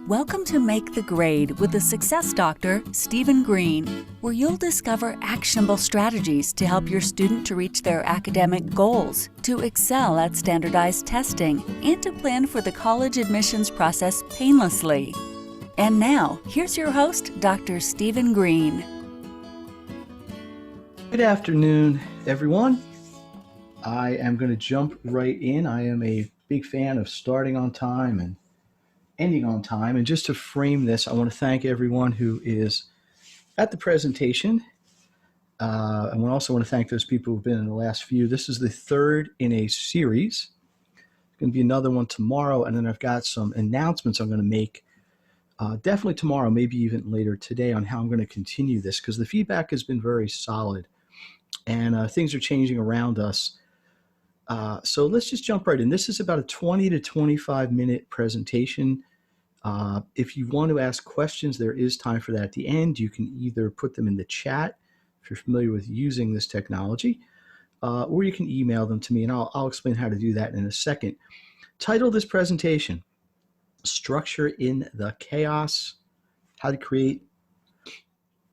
Welcome to Make the Grade with the Success Doctor, Stephen Green, where you'll discover actionable strategies to help your student to reach their academic goals, to excel at standardized testing, and to plan for the college admissions process painlessly. And now, here's your host, Dr. Stephen Green. Good afternoon, everyone. I am going to jump right in. I am a big fan of starting on time and ending on time. And just to frame this, I want to thank everyone who is at the presentation. I also want to thank those people who've been in the last few. This is the third in a series. There's going to be another one tomorrow, and then I've got some announcements I'm going to make definitely tomorrow, maybe even later today, on how I'm going to continue this, because the feedback has been very solid and things are changing around us. So let's just jump right in. This is about a 20 to 25 minute presentation. If you want to ask questions, there is time for that at the end. You can either put them in the chat if you're familiar with using this technology, or you can email them to me, and I'll explain how to do that in a second. Title of this presentation, Structure in the Chaos, how to create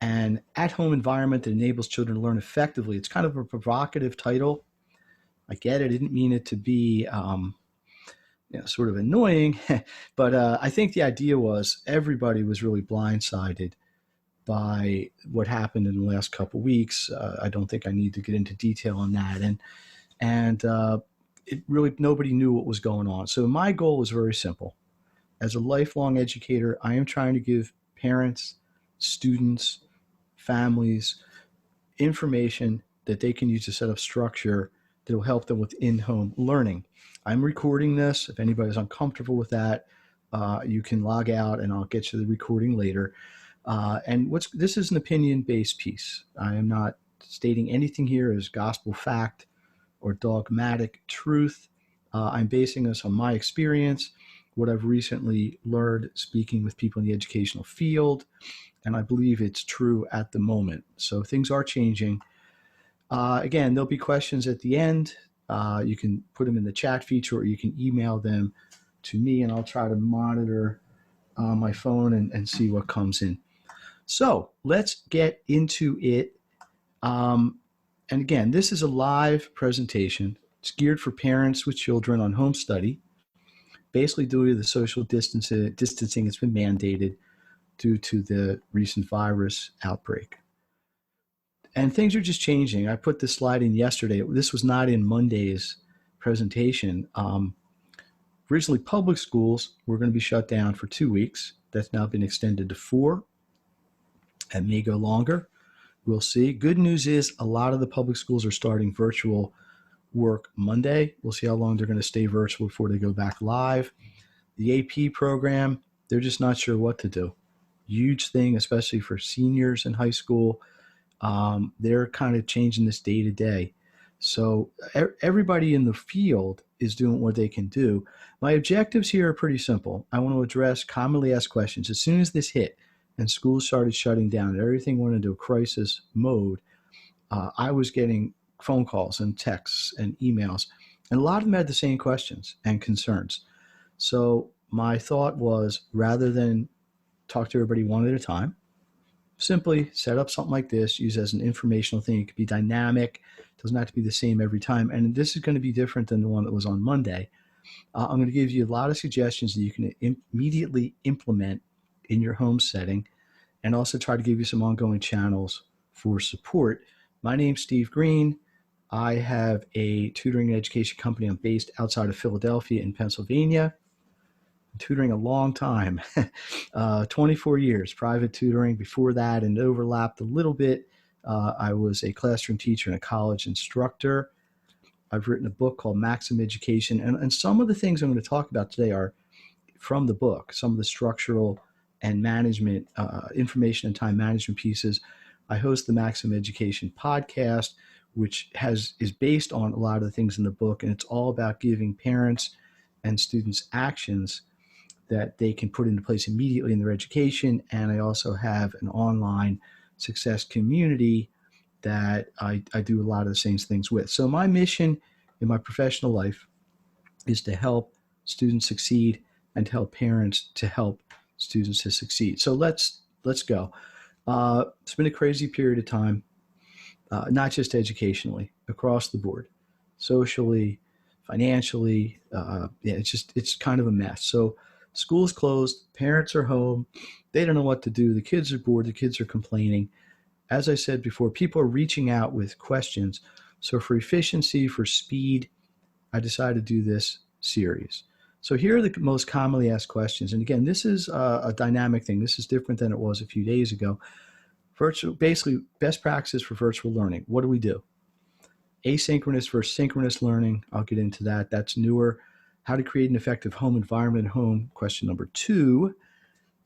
an at-home environment that enables children to learn effectively. It's kind of a provocative title. I get it. I didn't mean it to be sort of annoying, but I think the idea was everybody was really blindsided by what happened in the last couple of weeks. I don't think I need to get into detail on that. And it really, nobody knew what was going on. So my goal was very simple. As a lifelong educator, I am trying to give parents, students, families information that they can use to set up structure that will help them with in-home learning. I'm recording this. If anybody's uncomfortable with that, you can log out and I'll get you the recording later. This is an opinion-based piece. I am not stating anything here as gospel fact or dogmatic truth. I'm basing this on my experience, what I've recently learned speaking with people in the educational field, and I believe it's true at the moment. So things are changing. Again, there'll be questions at the end. You can put them in the chat feature, or you can email them to me, and I'll try to monitor my phone and see what comes in. So let's get into it. And again, this is a live presentation. It's geared for parents with children on home study, basically due to the social distancing that's been mandated due to the recent virus outbreak. And things are just changing. I put this slide in yesterday. This was not in Monday's presentation. Recently, public schools were going to be shut down for 2 weeks. That's now been extended to 4. It may go longer. We'll see. Good news is a lot of the public schools are starting virtual work Monday. We'll see how long they're going to stay virtual before they go back live. The AP program, they're just not sure what to do. Huge thing, especially for seniors in high school. They're kind of changing this day to day. So everybody in the field is doing what they can do. My objectives here are pretty simple. I want to address commonly asked questions. As soon as this hit and schools started shutting down and everything went into a crisis mode, I was getting phone calls and texts and emails, and a lot of them had the same questions and concerns. So my thought was, rather than talk to everybody one at a time, simply set up something like this, use it as an informational thing. It could be dynamic. It doesn't have to be the same every time. And this is going to be different than the one that was on Monday. I'm going to give you a lot of suggestions that you can immediately implement in your home setting, and also try to give you some ongoing channels for support. My name's Steve Green. I have a tutoring and education company. I'm based outside of Philadelphia in Pennsylvania. Tutoring a long time, 24 years, private tutoring before that, and overlapped a little bit. I was a classroom teacher and a college instructor. I've written a book called Maximum Education, and some of the things I'm going to talk about today are from the book, some of the structural and management, information and time management pieces. I host the Maximum Education podcast, which is based on a lot of the things in the book, and it's all about giving parents and students actions that they can put into place immediately in their education. And I also have an online success community that I do a lot of the same things with. So my mission in my professional life is to help students succeed and to help parents to help students to succeed. So let's go. It's been a crazy period of time, not just educationally, across the board, socially, financially. Yeah, it's kind of a mess. So school's closed, parents are home, they don't know what to do. The kids are bored, the kids are complaining. As I said before, people are reaching out with questions. So for efficiency, for speed, I decided to do this series. So here are the most commonly asked questions. And again, this is a dynamic thing. This is different than it was a few days ago. Virtual, basically, best practices for virtual learning. What do we do? Asynchronous versus synchronous learning. I'll get into that. That's newer. How to create an effective home environment at home. Question number 2.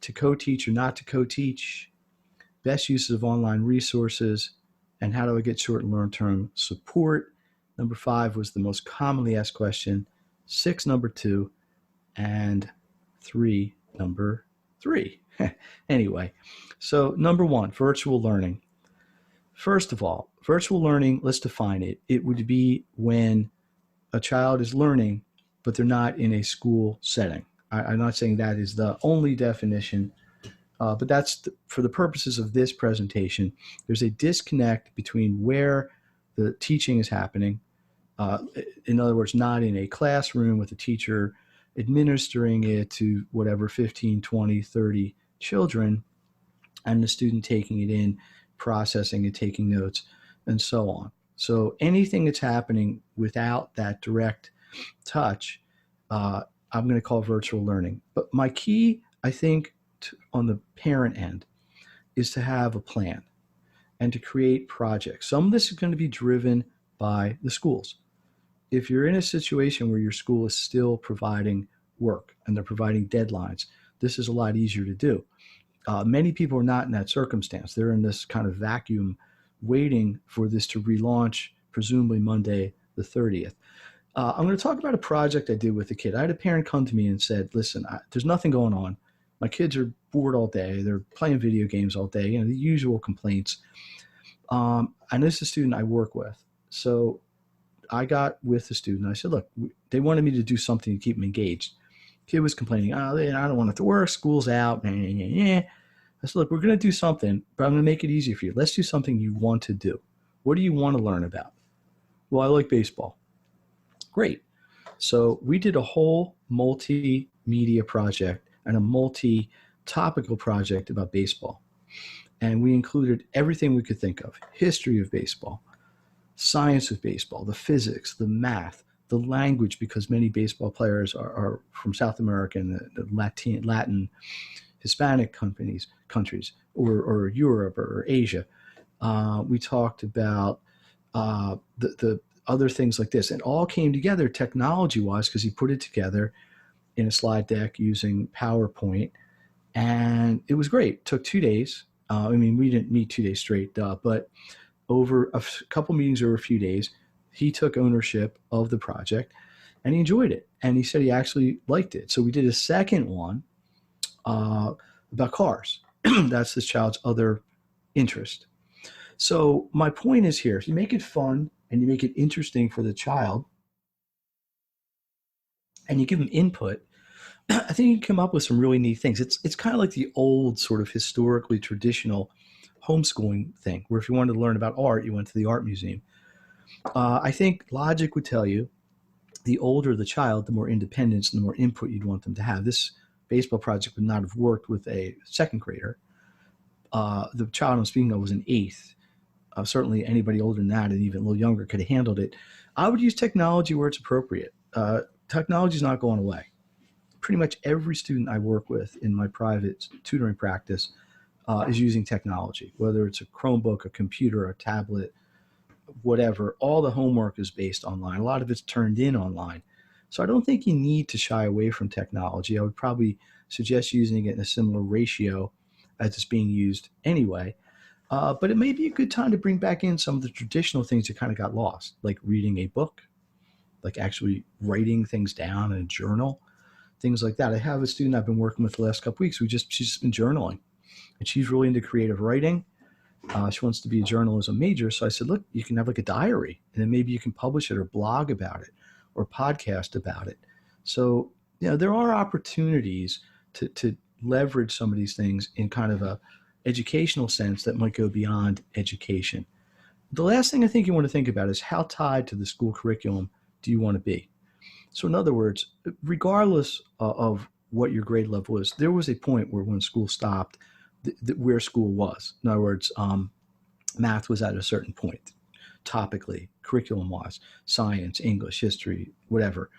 To co-teach or not to co-teach. Best uses of online resources. And how do I get short and long-term support? Number 5 was the most commonly asked question. 6, number 2. And 3, number 3. Anyway, so number 1, virtual learning. First of all, virtual learning, let's define it. It would be when a child is learning, but they're not in a school setting. I'm not saying that is the only definition, but that's for the purposes of this presentation. There's a disconnect between where the teaching is happening. In other words, not in a classroom with a teacher administering it to whatever 15, 20, 30 children, and the student taking it in, processing it, taking notes, and so on. So anything that's happening without that direct touch, I'm going to call virtual learning. But my key, I think, on the parent end is to have a plan and to create projects. Some of this is going to be driven by the schools. If you're in a situation where your school is still providing work and they're providing deadlines, this is a lot easier to do. Many people are not in that circumstance. They're in this kind of vacuum waiting for this to relaunch, presumably Monday the 30th. I'm going to talk about a project I did with a kid. I had a parent come to me and said, listen, there's nothing going on. My kids are bored all day. They're playing video games all day, the usual complaints. And this is a student I work with. So I got with the student. I said, look, they wanted me to do something to keep them engaged. Kid was complaining, I don't want it to work. School's out. I said, look, we're going to do something, but I'm going to make it easy for you. Let's do something you want to do. What do you want to learn about? Well, I like baseball. Great. So we did a whole multimedia project and a multi-topical project about baseball. And we included everything we could think of. History of baseball, science of baseball, the physics, the math, the language, because many baseball players are from South America and the Latin, Hispanic countries, or Europe or Asia. We talked about the other things like this. It all came together technology-wise because he put it together in a slide deck using PowerPoint, and it was great. It took 2 days. We didn't meet 2 days straight, but over a couple meetings over a few days, he took ownership of the project, and he enjoyed it. And he said he actually liked it. So we did a second one about cars. That's this child's other interest. So my point is here, if you make it fun and you make it interesting for the child and you give them input, I think you can come up with some really neat things. It's kind of like the old sort of historically traditional homeschooling thing, where if you wanted to learn about art, you went to the art museum. I think logic would tell you the older the child, the more independence and the more input you'd want them to have. This baseball project would not have worked with a second grader. The child I'm speaking of was an eighth. Certainly anybody older than that and even a little younger could have handled it. I would use technology where it's appropriate. Technology is not going away. Pretty much every student I work with in my private tutoring practice is using technology, whether it's a Chromebook, a computer, a tablet, whatever. All the homework is based online. A lot of it's turned in online. So I don't think you need to shy away from technology. I would probably suggest using it in a similar ratio as it's being used anyway. But it may be a good time to bring back in some of the traditional things that kind of got lost, like reading a book, like actually writing things down in a journal, things like that. I have a student I've been working with the last couple weeks she's just been journaling, and she's really into creative writing. She wants to be a journalism major. So I said, look, you can have like a diary, and then maybe you can publish it or blog about it or podcast about it. So, there are opportunities to leverage some of these things in kind of a educational sense that might go beyond education. The last thing I think you want to think about is how tied to the school curriculum do you want to be? So, in other words, regardless of what your grade level is, there was a point where when school stopped, where school was. In other words, math was at a certain point, topically, curriculum wise, science, English, history, whatever.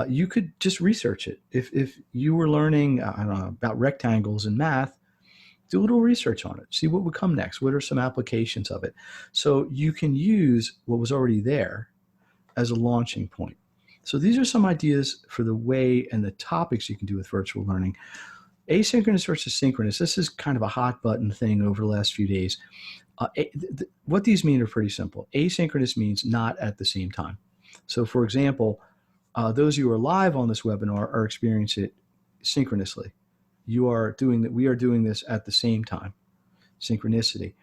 You could just research it. If you were learning, I don't know, about rectangles in math, do a little research on it. See what would come next. What are some applications of it? So you can use what was already there as a launching point. So these are some ideas for the way and the topics you can do with virtual learning. Asynchronous versus synchronous. This is kind of a hot button thing over the last few days. What these mean are pretty simple. Asynchronous means not at the same time. So for example, those who are live on this webinar are experiencing it synchronously. We are doing this at the same time. Synchronicity.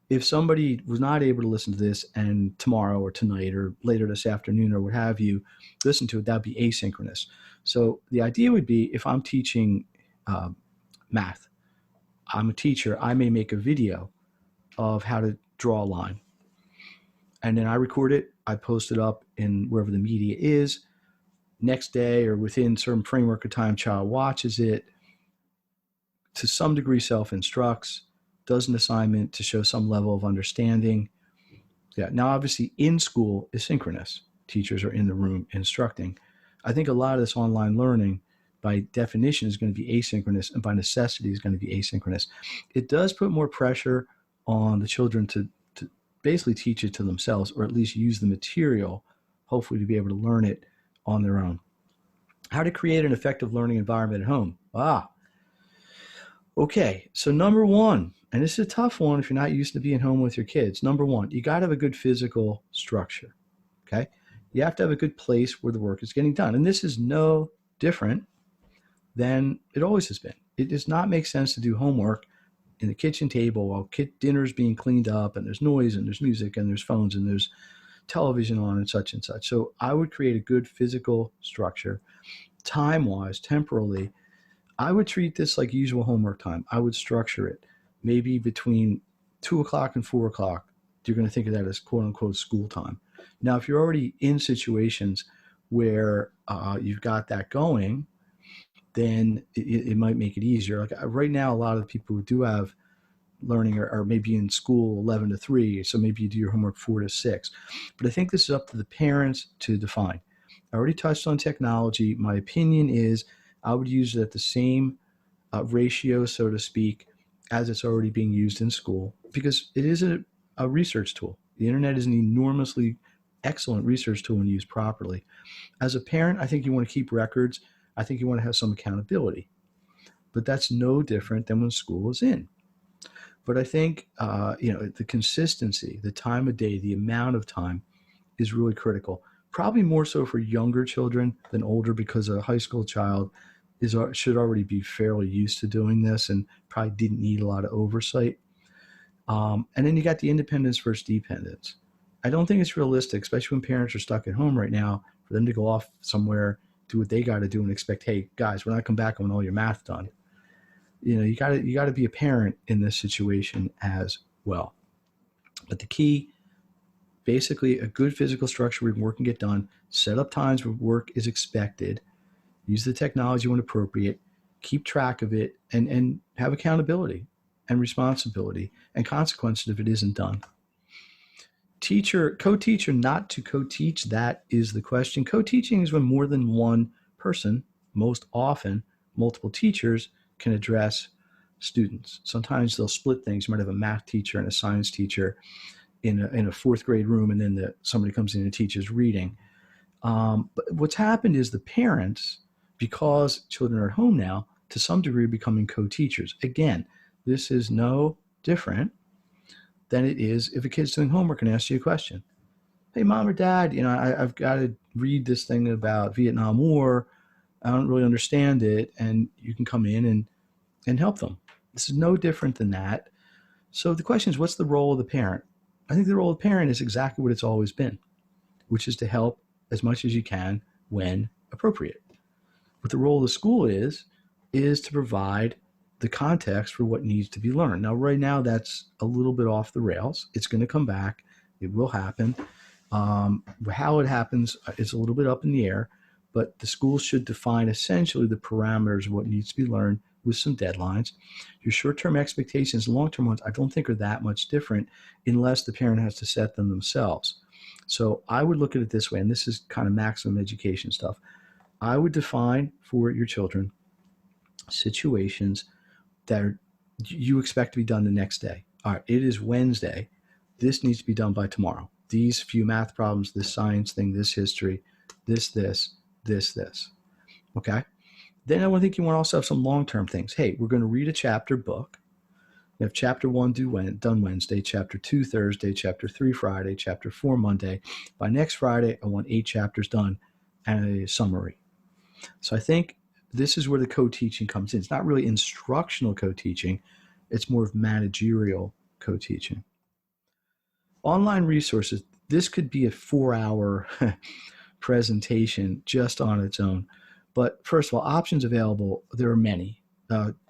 If somebody was not able to listen to this and tomorrow or tonight or later this afternoon or what have you, listen to it, that'd be asynchronous. So the idea would be if I'm teaching math, I'm a teacher, I may make a video of how to draw a line. And then I record it, I post it up in wherever the media is. Next day or within certain framework of time, child watches it, to some degree self-instructs, does an assignment to show some level of understanding. Yeah. Now, obviously, in school is synchronous. Teachers are in the room instructing. I think a lot of this online learning, by definition, is going to be asynchronous, and by necessity is going to be asynchronous. It does put more pressure on the children to basically teach it to themselves, or at least use the material, hopefully to be able to learn it on their own. How to create an effective learning environment at home. Okay, so number one, and this is a tough one if you're not used to being home with your kids. Number one, you got to have a good physical structure, okay? You have to have a good place where the work is getting done. And this is no different than it always has been. It does not make sense to do homework in the kitchen table while dinner's being cleaned up and there's noise and there's music and there's phones and there's television on and such and such. So I would create a good physical structure. Time-wise, temporally, I would treat this like usual homework time. I would structure it maybe between 2 o'clock and 4 o'clock. You're going to think of that as quote unquote school time. Now, if you're already in situations where you've got that going, then it might make it easier. Like right now, a lot of the people who do have learning are maybe in school 11 to 3, so maybe you do your homework 4 to 6. But I think this is up to the parents to define. I already touched on technology. My opinion is I would use it at the same ratio, so to speak, as it's already being used in school, because it is a research tool. The internet is an enormously excellent research tool when used properly. As a parent, I think you want to keep records. I think you want to have some accountability. But that's no different than when school is in. But I think the consistency, the time of day, the amount of time is really critical. Probably more so for younger children than older, because a high school child should already be fairly used to doing this and probably didn't need a lot of oversight. And then you got the independence versus dependence. I don't think it's realistic, especially when parents are stuck at home right now, for them to go off somewhere, do what they got to do, and expect, hey, guys, when I come back, I want all your math done. You got to be a parent in this situation as well. But the key, basically, a good physical structure where work can get done, set up times where work is expected, use the technology when appropriate, keep track of it, and have accountability and responsibility and consequences if it isn't done. Co-teacher, not to co-teach, that is the question. Co-teaching is when more than one person, most often multiple teachers, can address students. Sometimes they'll split things. You might have a math teacher and a science teacher in a fourth grade room, and then somebody comes in and teaches reading. But what's happened is the parents, because children are at home now, to some degree are becoming co-teachers. Again, this is no different than it is if a kid's doing homework and asks you a question. Hey, mom or dad, I've got to read this thing about Vietnam War. I don't really understand it. And you can come in and help them. This is no different than that. So the question is, what's the role of the parent? I think the role of the parent is exactly what it's always been, which is to help as much as you can when appropriate. What the role of the school is is to provide the context for what needs to be learned. Now, right now, that's a little bit off the rails. It's going to come back. It will happen. How it happens is a little bit up in the air, but the schools should define essentially the parameters of what needs to be learned with some deadlines. Your short-term expectations, long-term ones, I don't think are that much different unless the parent has to set them themselves. So I would look at it this way, and this is kind of maximum education stuff. I would define for your children situations that you expect to be done the next day. All right, it is Wednesday. This needs to be done by tomorrow. These few math problems, this science thing, this history, this. Okay? Then I think you want to also have some long-term things. Hey, we're going to read a chapter book. We have chapter 1 done Wednesday, chapter 2 Thursday, chapter 3 Friday, chapter 4 Monday. By next Friday, I want 8 chapters done and a summary. So I think this is where the co-teaching comes in. It's not really instructional co-teaching. It's more of managerial co-teaching. Online resources, this could be a 4-hour presentation just on its own. But first of all, options available, there are many.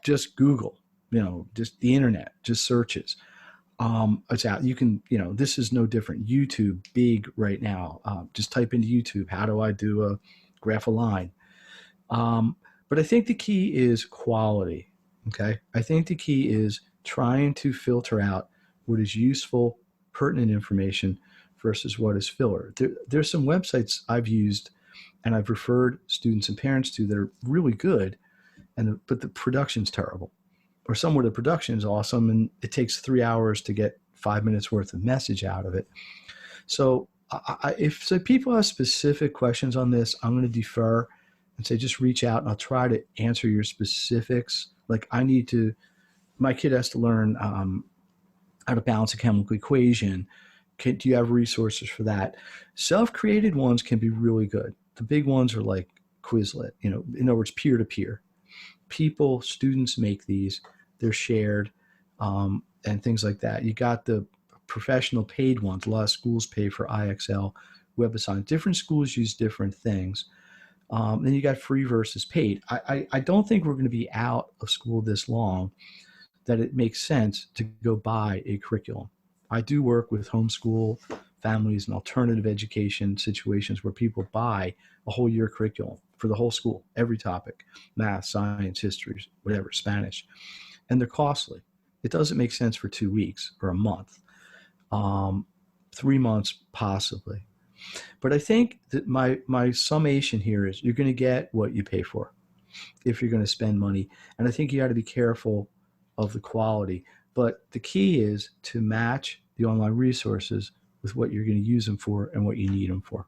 Just Google, just the internet, just searches. It's out. You can, this is no different. YouTube, big right now. Just type into YouTube, how do I do a graph a line? But I think the key is quality. Okay. I think the key is trying to filter out what is useful, pertinent information versus what is filler. There's some websites I've used and I've referred students and parents to that are really good, but the production's terrible. Or somewhere the production is awesome and it takes 3 hours to get 5 minutes worth of message out of it. So if people have specific questions on this, I'm going to defer and say just reach out and I'll try to answer your specifics. Like my kid has to learn how to balance a chemical equation. Do you have resources for that? Self-created ones can be really good. The big ones are like Quizlet, in other words, peer-to-peer. Students make these, they're shared, and things like that. You got the professional paid ones. A lot of schools pay for IXL, WebAssign. Different schools use different things. Then you got free versus paid. I don't think we're going to be out of school this long that it makes sense to go buy a curriculum. I do work with homeschool families and alternative education situations where people buy a whole year curriculum for the whole school, every topic, math, science, history, whatever, Spanish, and they're costly. It doesn't make sense for 2 weeks or a month, 3 months possibly. But I think that my summation here is you're going to get what you pay for if you're going to spend money. And I think you got to be careful of the quality. But the key is to match the online resources with what you're going to use them for and what you need them for.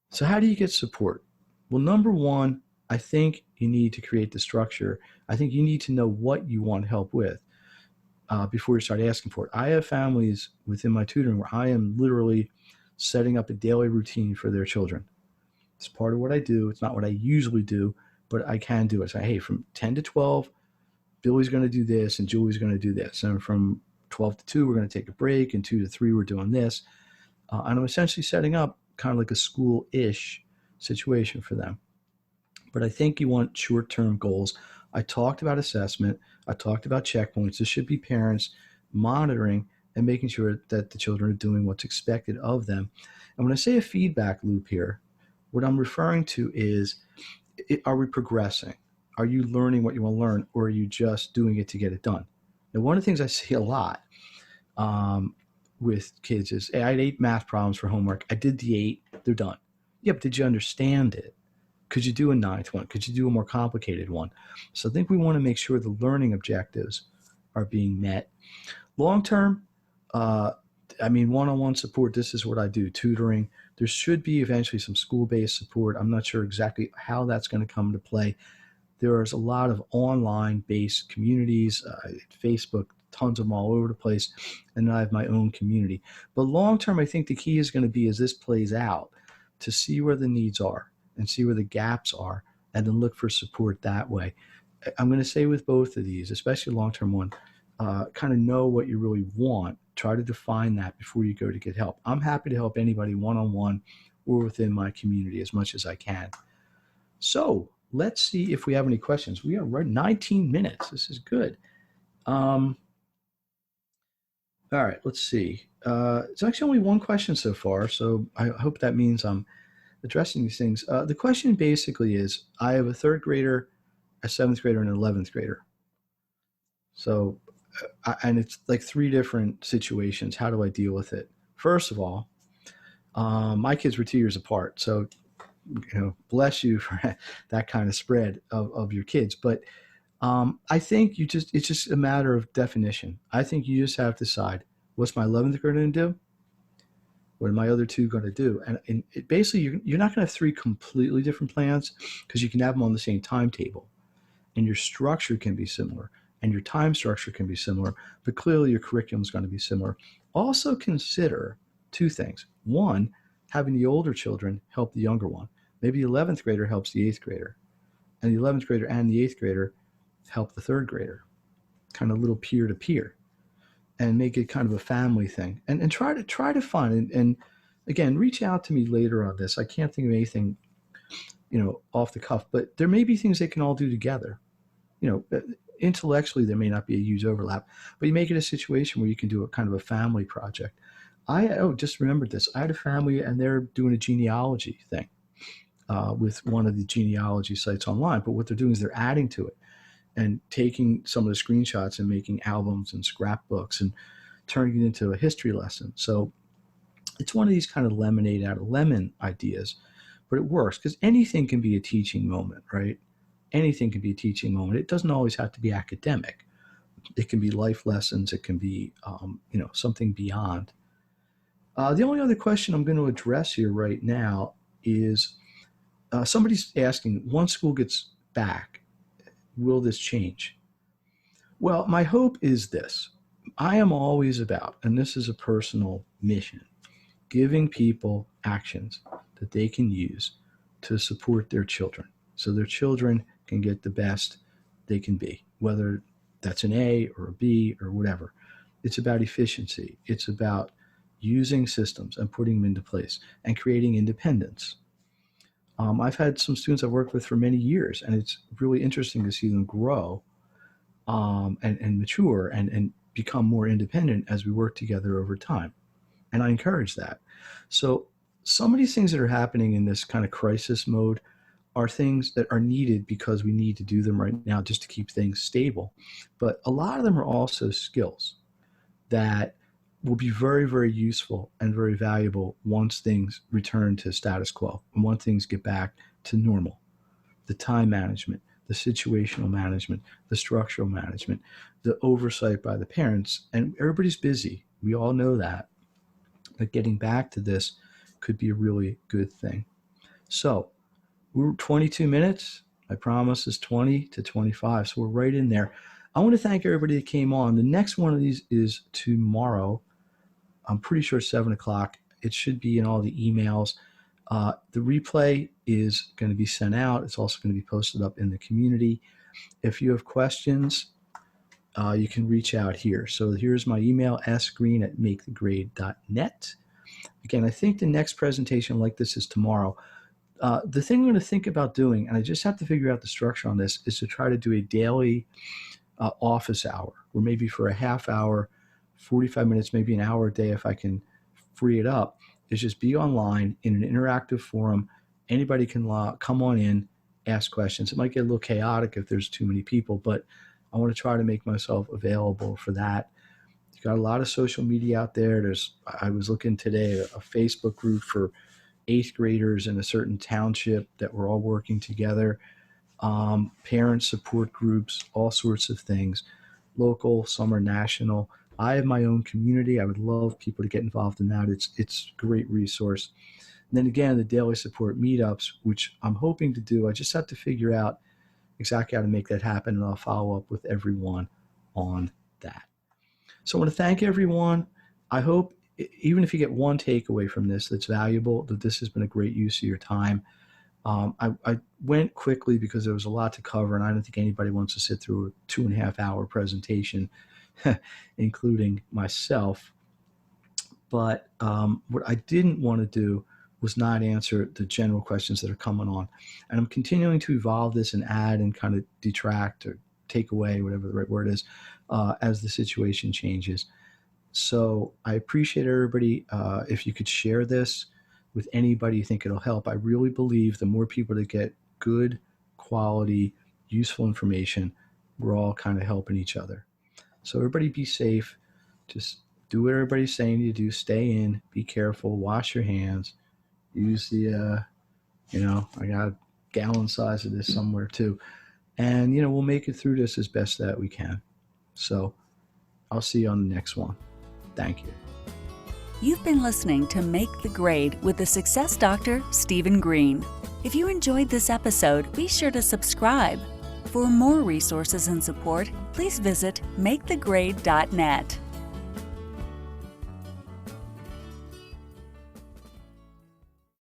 So how do you get support? Well, number one, I think you need to create the structure. I think you need to know what you want help with before you start asking for it. I have families within my tutoring where I am literally setting up a daily routine for their children. It's part of what I do. It's not what I usually do, but I can do it. So, hey, from 10 to 12, Billy's going to do this and Julie's going to do this. And from 12 to 2, we're going to take a break. And 2 to 3, we're doing this. And I'm essentially setting up kind of like a school-ish situation for them. But I think you want short-term goals. I talked about assessment. I talked about checkpoints. This should be parents monitoring and making sure that the children are doing what's expected of them. And when I say a feedback loop here, what I'm referring to is, are we progressing? Are you learning what you want to learn, or are you just doing it to get it done? Now, one of the things I see a lot with kids is, hey, I had 8 math problems for homework. I did the 8. They're done. Yeah, but did you understand it? Could you do a 9th one? Could you do a more complicated one? So I think we want to make sure the learning objectives are being met. Long term, one-on-one support, this is what I do, tutoring. There should be eventually some school-based support. I'm not sure exactly how that's going to come into play. There's a lot of online-based communities, Facebook, tons of them all over the place, and then I have my own community. But long-term, I think the key is going to be, as this plays out, to see where the needs are and see where the gaps are, and then look for support that way. I'm going to say with both of these, especially long-term one, kind of know what you really want. Try to define that before you go to get help. I'm happy to help anybody one-on-one or within my community as much as I can. So let's see if we have any questions. We are right 19 minutes. This is good. Um, all right, let's see. It's actually only one question so far, so I hope that means I'm addressing these things. The question basically is I have a third grader, a seventh grader, and an 11th grader. So, and it's like three different situations. How do I deal with it? First of all, my kids were 2 years apart. So, bless you for that kind of spread of your kids. But I think it's just a matter of definition. I think you just have to decide what's my 11th grader going to do? What are my other two going to do? And basically, you're not going to have three completely different plans because you can have them on the same timetable and your structure can be similar and your time structure can be similar, but clearly your curriculum is going to be similar. Also consider two things. One, having the older children help the younger one. Maybe the 11th grader helps the 8th grader, and the 11th grader and the 8th grader help the 3rd grader, kind of little peer to peer, and make it kind of a family thing. And try to find and again, reach out to me later on this. I can't think of anything, off the cuff, but there may be things they can all do together. Intellectually there may not be a huge overlap, but you make it a situation where you can do a kind of a family project. Just remembered this. I had a family and they're doing a genealogy thing with one of the genealogy sites online. But what they're doing is they're adding to it and taking some of the screenshots and making albums and scrapbooks and turning it into a history lesson. So it's one of these kind of lemonade out of lemon ideas, but it works because anything can be a teaching moment, right? Anything can be a teaching moment. It doesn't always have to be academic. It can be life lessons. It can be, something beyond. The only other question I'm going to address here right now is somebody's asking, once school gets back, will this change? Well, my hope is this. I am always about, and this is a personal mission, giving people actions that they can use to support their children so their children can get the best they can be, whether that's an A or a B or whatever. It's about efficiency. It's about using systems and putting them into place and creating independence. I've had some students I've worked with for many years, and it's really interesting to see them grow and mature and become more independent as we work together over time. And I encourage that. So some of these things that are happening in this kind of crisis mode are things that are needed because we need to do them right now just to keep things stable. But a lot of them are also skills that will be very, very useful and very valuable once things return to status quo and once things get back to normal. The time management, the situational management, the structural management, the oversight by the parents, and everybody's busy. We all know that. But getting back to this could be a really good thing. So we're 22 minutes. My promise is 20 to 25. So we're right in there. I want to thank everybody that came on. The next one of these is tomorrow. I'm pretty sure 7 o'clock. It should be in all the emails. The replay is going to be sent out. It's also going to be posted up in the community. If you have questions, you can reach out here. So here's my email, sgreen@makethegrade.net. Again, I think the next presentation like this is tomorrow. The thing I'm going to think about doing, and I just have to figure out the structure on this, is to try to do a daily office hour, or maybe for a half hour, 45 minutes, maybe an hour a day if I can free it up, is just be online in an interactive forum. Anybody can come on in, ask questions. It might get a little chaotic if there's too many people, but I want to try to make myself available for that. You've got a lot of social media out there. I was looking today, a Facebook group for 8th graders in a certain township that we're all working together. Parent support groups, all sorts of things, local, some are national. I have my own community. I would love people to get involved in that. It's a great resource. And then again, the daily support meetups, which I'm hoping to do. I just have to figure out exactly how to make that happen, and I'll follow up with everyone on that. So I want to thank everyone. I hope, even if you get one takeaway from this that's valuable, that this has been a great use of your time. I went quickly because there was a lot to cover, and I don't think anybody wants to sit through a 2.5-hour presentation, including myself. But what I didn't want to do was not answer the general questions that are coming on. And I'm continuing to evolve this and add and kind of detract or take away, whatever the right word is, as the situation changes. So I appreciate everybody. If you could share this with anybody you think it'll help. I really believe the more people that get good quality, useful information, we're all kind of helping each other. So everybody be safe. Just do what everybody's saying you do. Stay in, be careful, wash your hands, use the, I got a gallon size of this somewhere too. And, we'll make it through this as best that we can. So I'll see you on the next one. Thank you. You've been listening to Make the Grade with the Success Doctor, Stephen Green. If you enjoyed this episode, be sure to subscribe. For more resources and support, please visit makethegrade.net.